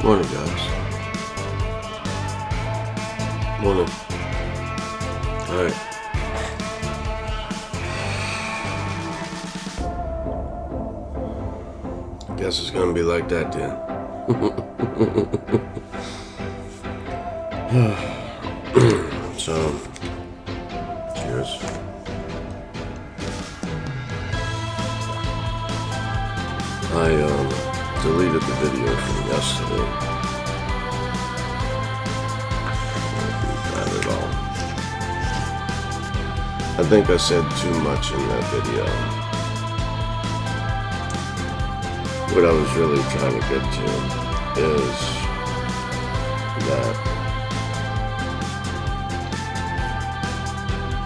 Morning, guys. Morning. Alright. Guess it's gonna be like that then. So, cheers. I deleted the video from yesterday. Not at all. I think I said too much in that video. What I was really trying to get to is that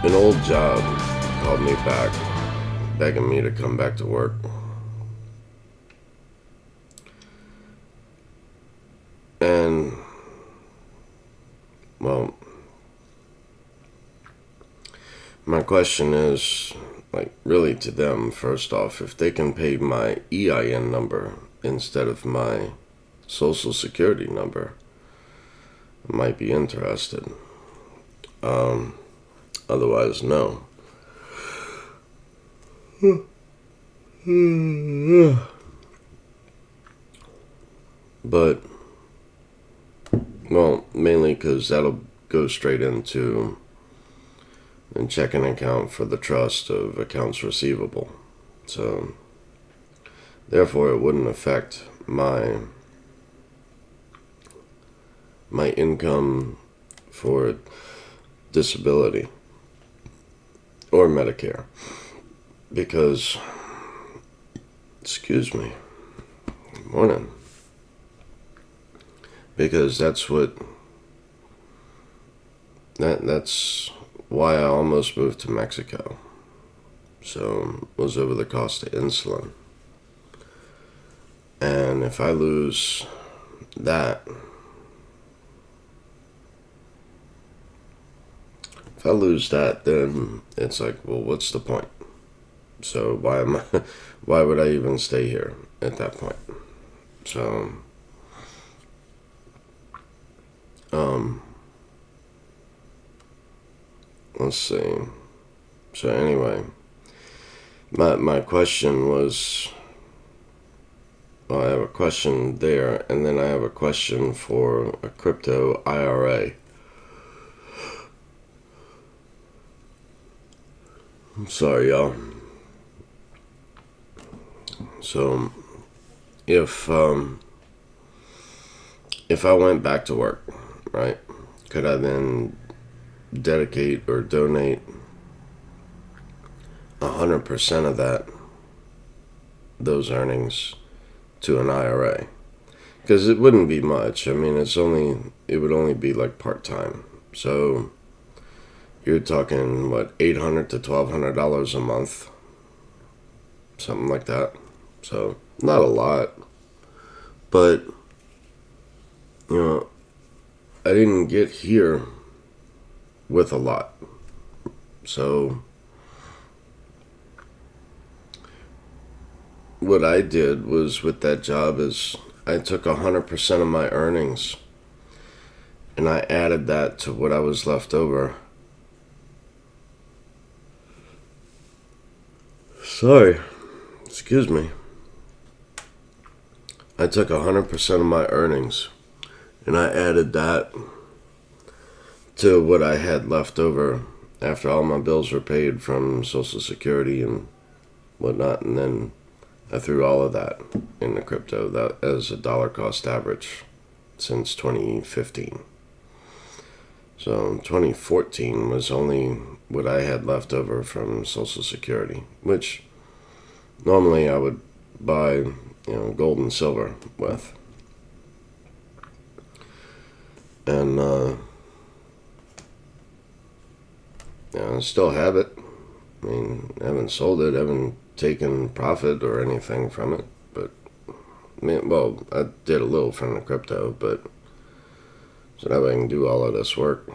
an old job called me back, begging me to come back to work. And, well, my question is, really to them, first off, if they can pay my EIN number instead of my Social Security number, I might be interested. Otherwise, no. But, well, mainly because that'll go straight into a checking account for the trust of accounts receivable. So, therefore, it wouldn't affect my income for disability or Medicare. Because, excuse me, good morning. Because that's why I almost moved to Mexico. So it was over the cost of insulin. And if I lose that, then it's like, well, what's the point? So why would I even stay here at that point? So, let's see. So anyway, my question was, well, I have a question there, and then I have a question for a crypto IRA. I'm sorry, y'all. So, if I went back to work, right, could I then dedicate or donate 100% of those earnings to an IRA? Because it wouldn't be much. I mean, it would only be like part-time. So you're talking, what, $800 to $1,200 a month? Something like that. So, not a lot. But, I didn't get here with a lot. So, what I did was, with that job, is I took 100% of my earnings and I added that to what I was left over. Sorry, excuse me. I took 100% of my earnings and I added that to what I had left over after all my bills were paid from Social Security and whatnot, and then I threw all of that in the crypto, that as a dollar cost average since 2015. So 2014 was only what I had left over from Social Security, which normally I would buy, gold and silver with. And I still have it. I mean, I haven't sold it, I haven't taken profit or anything from it, but I did a little from the crypto, but so that way I can do all of this work.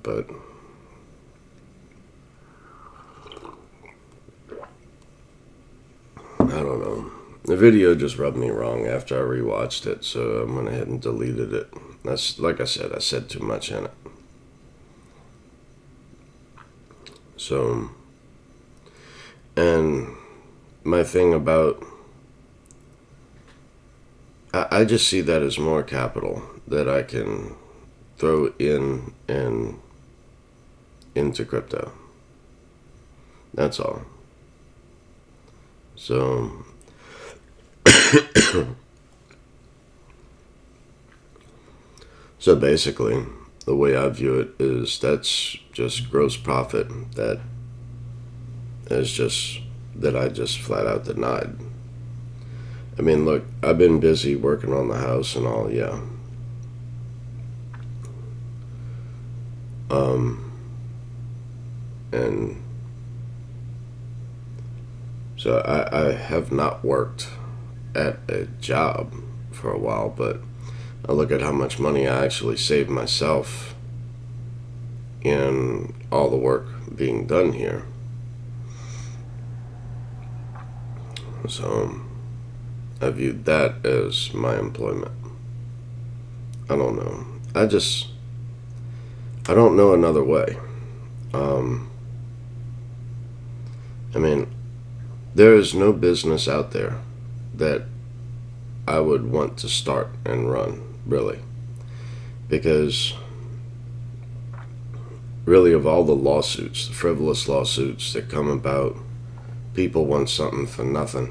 But I don't know. The video just rubbed me wrong after I rewatched it, so I went ahead and deleted it. That's, like I said too much in it. So, and my thing about, I just see that as more capital that I can throw in and into crypto. That's all. So, so basically, the way I view it is that's just gross profit that I just flat out denied. I mean, look, I've been busy working on the house and all, yeah. And so I have not worked at a job for a while, but I look at how much money I actually saved myself in all the work being done here. So I viewed that as my employment. I don't know. I don't know another way. I mean, there is no business out there that I would want to start and run, really. Because, really, of all the lawsuits, the frivolous lawsuits that come about, people want something for nothing.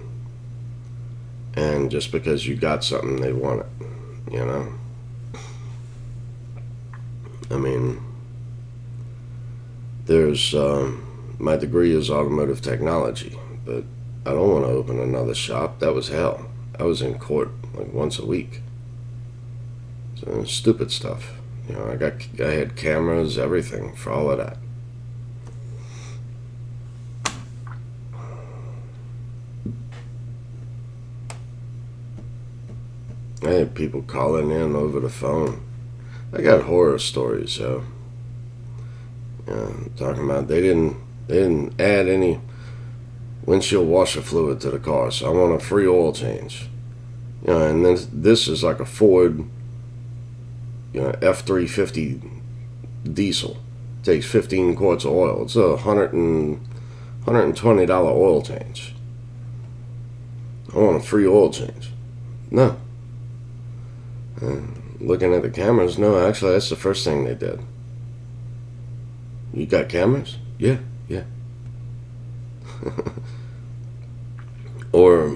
And just because you got something, they want it, you know? I mean, there's, my degree is automotive technology, but I don't want to open another shop. That was hell. I was in court like once a week. So stupid stuff. You know, I had cameras, everything for all of that. I had people calling in over the phone. I got horror stories, so talking about they didn't add any windshield washer fluid to the car, so I want a free oil change. You know, and then this is like a Ford, F-350 diesel. Takes 15 quarts of oil. It's a $120 oil change. I want a free oil change. No. Looking at the cameras, no, actually, that's the first thing they did. You got cameras? Yeah. Or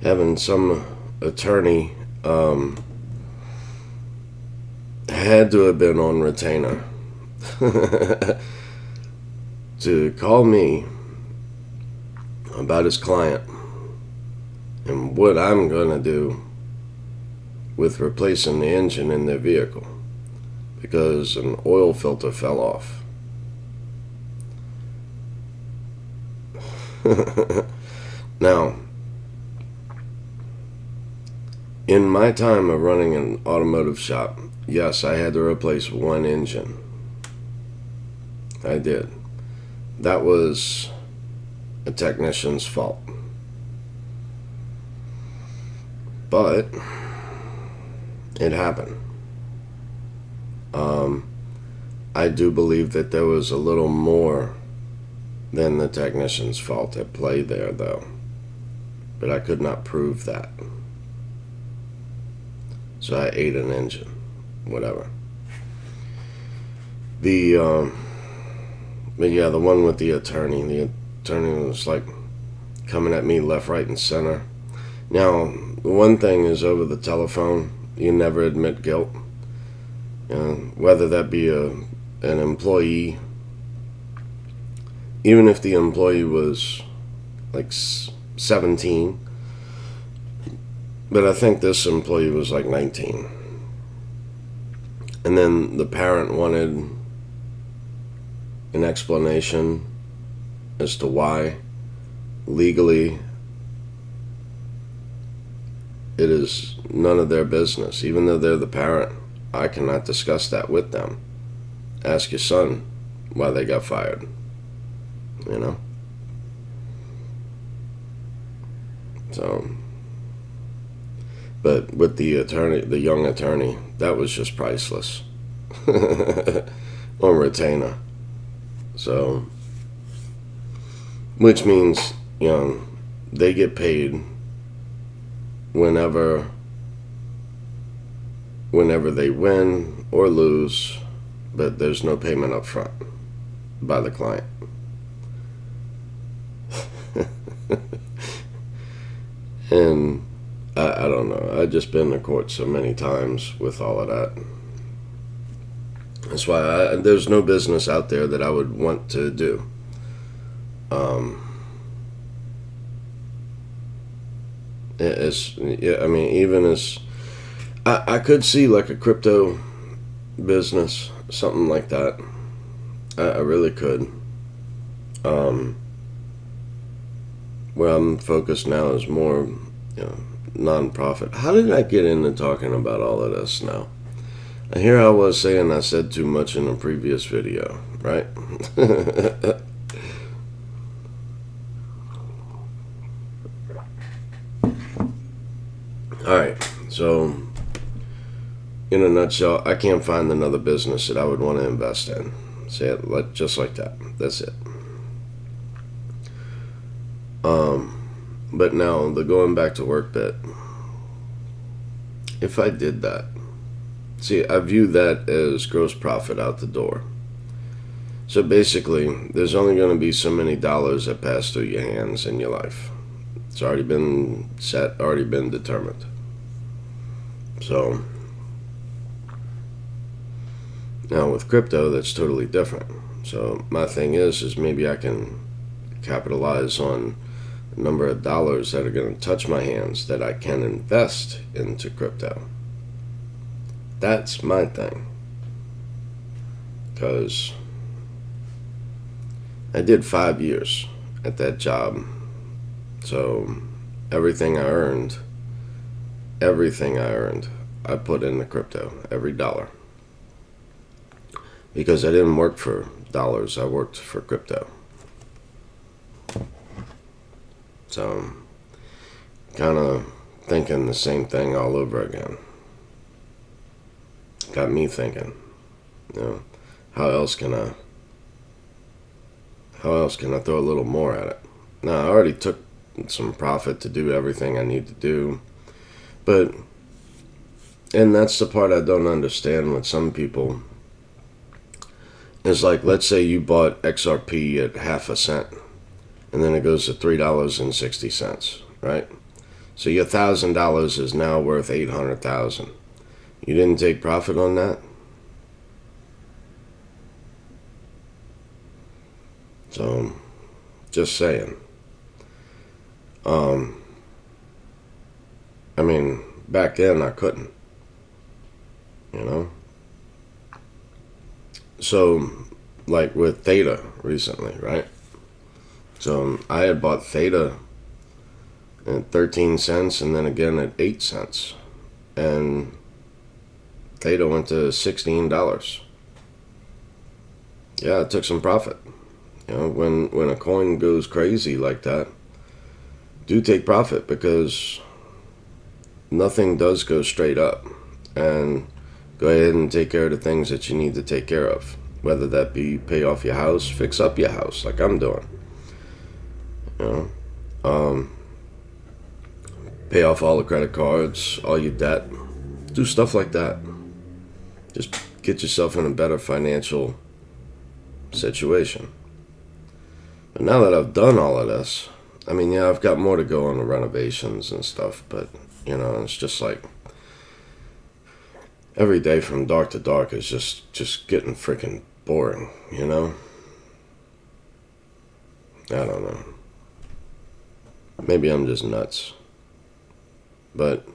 having some attorney had to have been on retainer to call me about his client and what I'm going to do with replacing the engine in their vehicle because an oil filter fell off. Now, in my time of running an automotive shop, yes, I had to replace one engine. I did. That was a technician's fault. But it happened. I do believe that there was a little more than the technician's fault at play there, though. But I could not prove that. So I ate an engine. Whatever. But yeah, the one with the attorney was like coming at me left, right, and center. Now, the one thing is over the telephone, you never admit guilt. Whether that be an employee, even if the employee was like 17, but I think this employee was like 19. And then the parent wanted an explanation as to why legally it is none of their business. Even though they're the parent, I cannot discuss that with them. Ask your son why they got fired. So So, but with the attorney, the young attorney, that was just priceless. On retainer. So, which means, they get paid whenever they win or lose, but there's no payment up front by the client. And I don't know. I've just been to court so many times with all of that. That's why there's no business out there that I would want to do. Even as I could see like a crypto business, something like that. I really could. Where I'm focused now is more, non-profit. How did I get into talking about all of this now? Here I was saying I said too much in a previous video, right? Alright, so in a nutshell, I can't find another business that I would want to invest in. Say it just like that. That's it. But now, the going back to work bit, if I did that, see, I view that as gross profit out the door. So basically, there's only going to be so many dollars that pass through your hands in your life. It's already been set, already been determined. So, now with crypto, that's totally different. So my thing is maybe I can capitalize on the number of dollars that are going to touch my hands that I can invest into crypto. That's my thing. Because I did 5 years at that job. So everything I earned, I put into crypto, every dollar. Because I didn't work for dollars, I worked for crypto. So, kind of thinking the same thing all over again. Got me thinking, how else can I throw a little more at it? Now, I already took some profit to do everything I need to do, and that's the part I don't understand with some people. It's like, let's say you bought XRP at 0.5 cent, and then it goes to $3.60, right? So your $1,000 is now worth $800,000. You didn't take profit on that? So, just saying. Back then I couldn't, So, like with Theta recently, right? So I had bought Theta at 13 cents and then again at 8 cents. And Theta went to $16. Yeah, I took some profit. When a coin goes crazy like that, do take profit, because nothing does go straight up. And go ahead and take care of the things that you need to take care of. Whether that be pay off your house, fix up your house like I'm doing. Pay off all the credit cards, all your debt. Do stuff like that. Just get yourself in a better financial situation. But now that I've done all of this, I've got more to go on the renovations and stuff, but, it's just like every day from dark to dark is just getting freaking boring, I don't know. Maybe I'm just nuts. But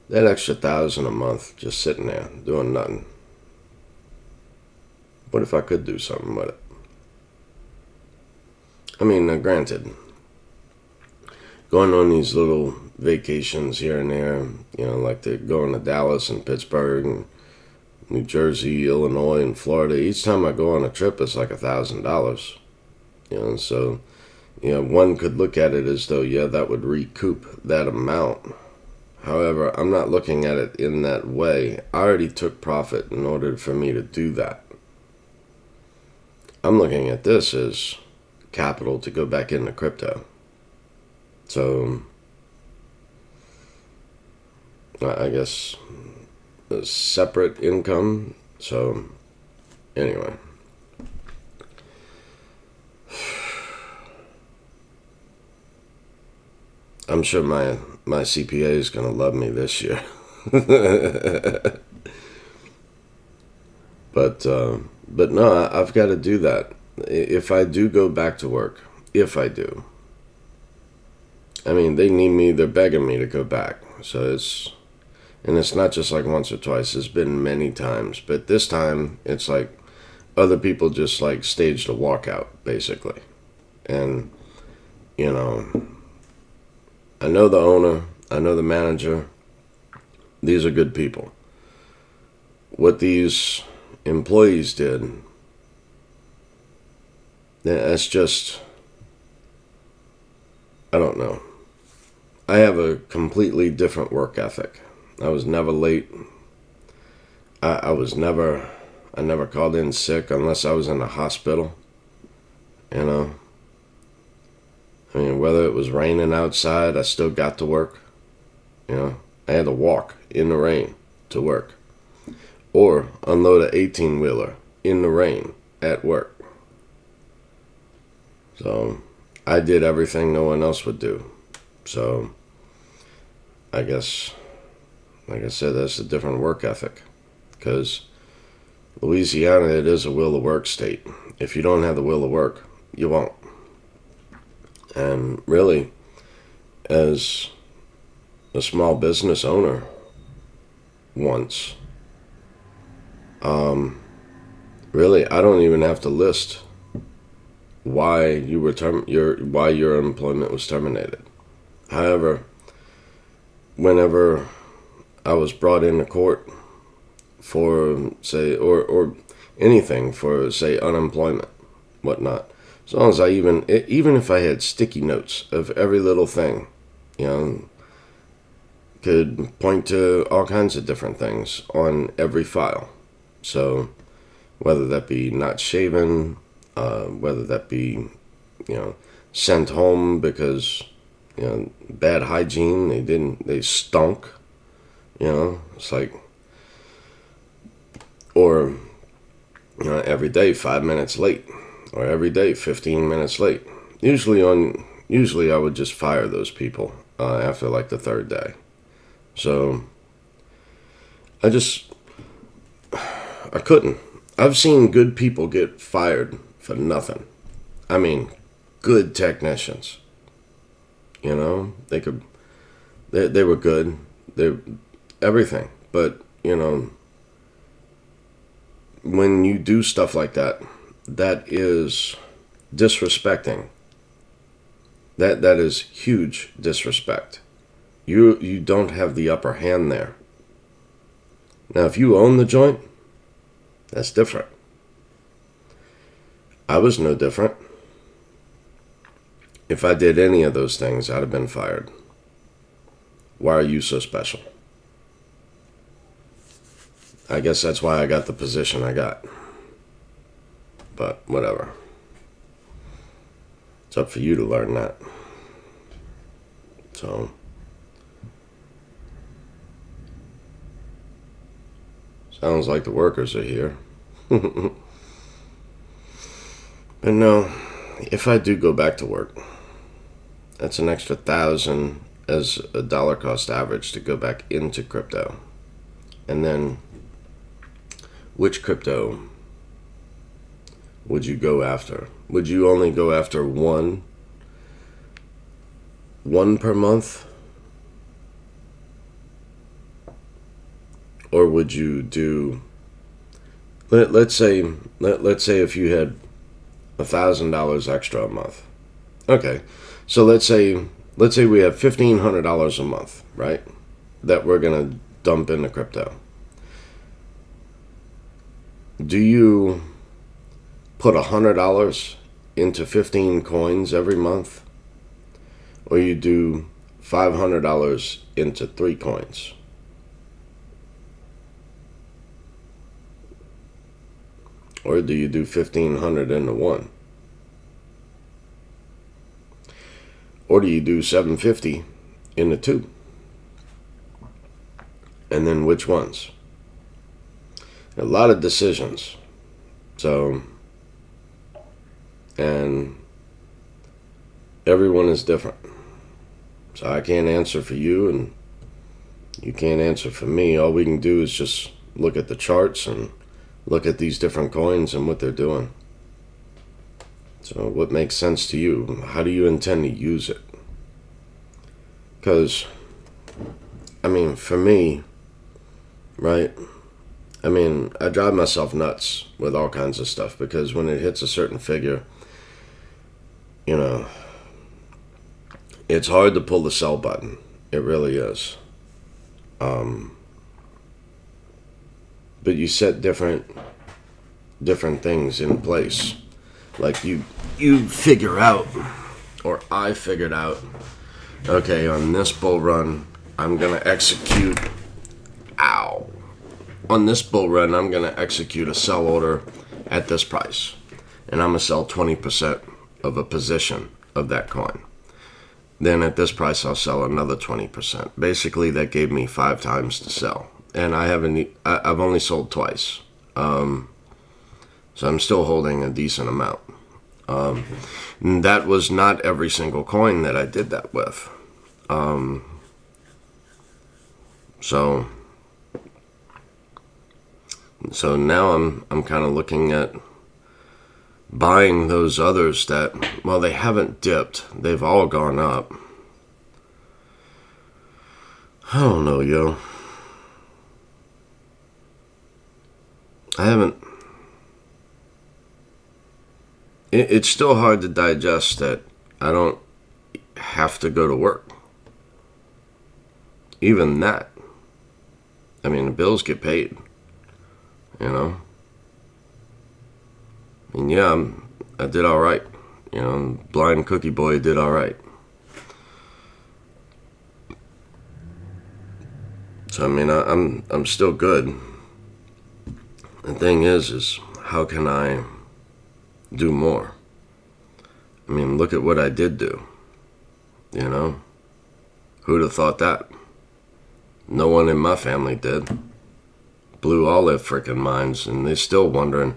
that extra $1,000 a month just sitting there doing nothing. What if I could do something with it? Granted, going on these little vacations here and there, like going to Dallas and Pittsburgh and New Jersey, Illinois, and Florida. Each time I go on a trip, it's like $1,000. So one could look at it as though, yeah, that would recoup that amount. However, I'm not looking at it in that way. I already took profit in order for me to do that. I'm looking at this as capital to go back into crypto. So, I guess a separate income. So, anyway. I'm sure my CPA is going to love me this year. But no, I've got to do that. If I do go back to work, if I do, I mean, they need me, they're begging me to go back. So it's not just like once or twice, it's been many times. But this time, it's like other people just like staged a walkout, basically. And, I know the owner, I know the manager. These are good people. What these employees did, that's just, I don't know. I have a completely different work ethic. I was never late. I never called in sick unless I was in the hospital. I mean, whether it was raining outside, I still got to work. I had to walk in the rain to work. Or unload an 18-wheeler in the rain at work. So I did everything no one else would do. So I guess, like I said, that's a different work ethic. Because Louisiana, it is a will to work state. If you don't have the will to work, you won't. And really, as a small business owner once, really, I don't even have to list why why your employment was terminated. However, whenever I was brought into court for, say, or anything for, say, unemployment, whatnot, as long as even if I had sticky notes of every little thing, could point to all kinds of different things on every file. So whether that be not shaven, whether that be, sent home because, bad hygiene, they stunk, it's like, or, every day 5 minutes late, or every day 15 minutes late. Usually I would just fire those people after like the third day. So I couldn't. I've seen good people get fired for nothing. I mean, good technicians. They were good. Everything. But, when you do stuff like that, that is disrespecting. That is huge disrespect. You don't have the upper hand there. Now, if you own the joint, that's different. I was no different. If I did any of those things, I'd have been fired. Why are you so special? I guess that's why I got the position I got. But whatever. It's up for you to learn that. So, sounds like the workers are here. But no, if I do go back to work, that's an extra $1,000 as a dollar cost average to go back into crypto. And then, which crypto would you go after? Would you only go after one per month? Or would you do, let's say if you had $1,000 extra a month. Okay, so let's say we have $1,500 a month, right? That we're gonna dump into crypto. Do you put $100 into 15 coins every month, or you do $500 into 3 coins. Or do you do 1,500 into 1? Or do you do 750 into 2? And then which ones? A lot of decisions. So, and everyone is different. So I can't answer for you, and you can't answer for me. All we can do is just look at the charts and look at these different coins and what they're doing. So what makes sense to you? How do you intend to use it? Because, I mean, for me, right? I mean, I drive myself nuts with all kinds of stuff, because when it hits a certain figure, you know, it's hard to pull the sell button. It really is. But you set different things in place. Like you figure out, or I figured out, okay, on this bull run, I'm going to execute, on this bull run, I'm going to execute a sell order at this price. And I'm going to sell 20% of a position of that coin. Then at this price, I'll sell another 20%. Basically, that gave me 5 times to sell. And I've only sold twice. So I'm still holding a decent amount. And that was not every single coin that I did that with. So now I'm kind of looking at buying those others that, well, they haven't dipped. They've all gone up. I don't know, yo. I haven't. It's still hard to digest that I don't have to go to work. Even that. I mean, the bills get paid. You know? And yeah, I did all right. You know, Blind Cookie Boy did all right. So I mean, I'm still good. The thing is how can I do more? I mean, look at what I did do. You know, who'd have thought that? No one in my family did. Blew all their freaking minds, and they're still wondering.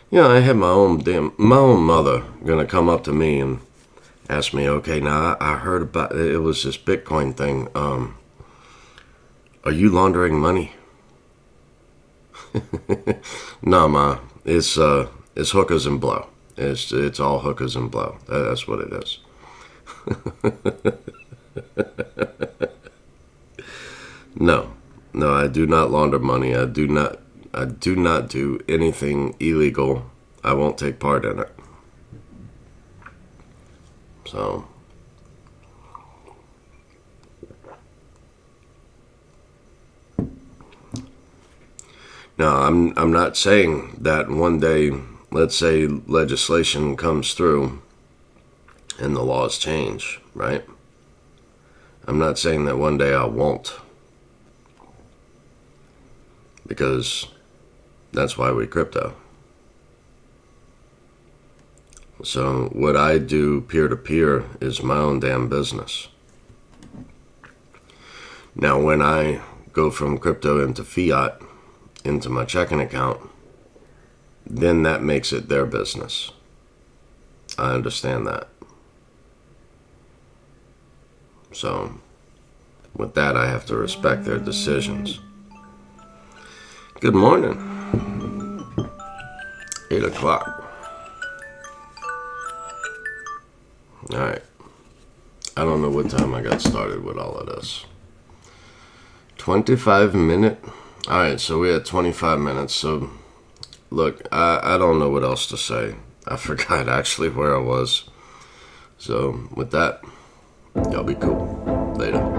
Yeah, I had my own mother gonna come up to me and ask me, okay, now I heard about it was this Bitcoin thing. Are you laundering money? No, ma, it's hookers and blow. It's all hookers and blow. That's what it is. No, I do not launder money. I do not do anything illegal. I won't take part in it. So, now I'm not saying that one day, let's say legislation comes through and the laws change, right? I'm not saying that one day I won't. Because that's why we crypto. So what I do peer-to-peer is my own damn business. Now when I go from crypto into fiat, into my checking account, then that makes it their business. I understand that. So with that, I have to respect their decisions. Good morning. 8 o'clock. Alright. I don't know what time I got started with all of this. 25 minute. Alright, so we're at 25 minutes. So, look, I don't know what else to say. I forgot actually where I was. So, with that, y'all be cool. Later.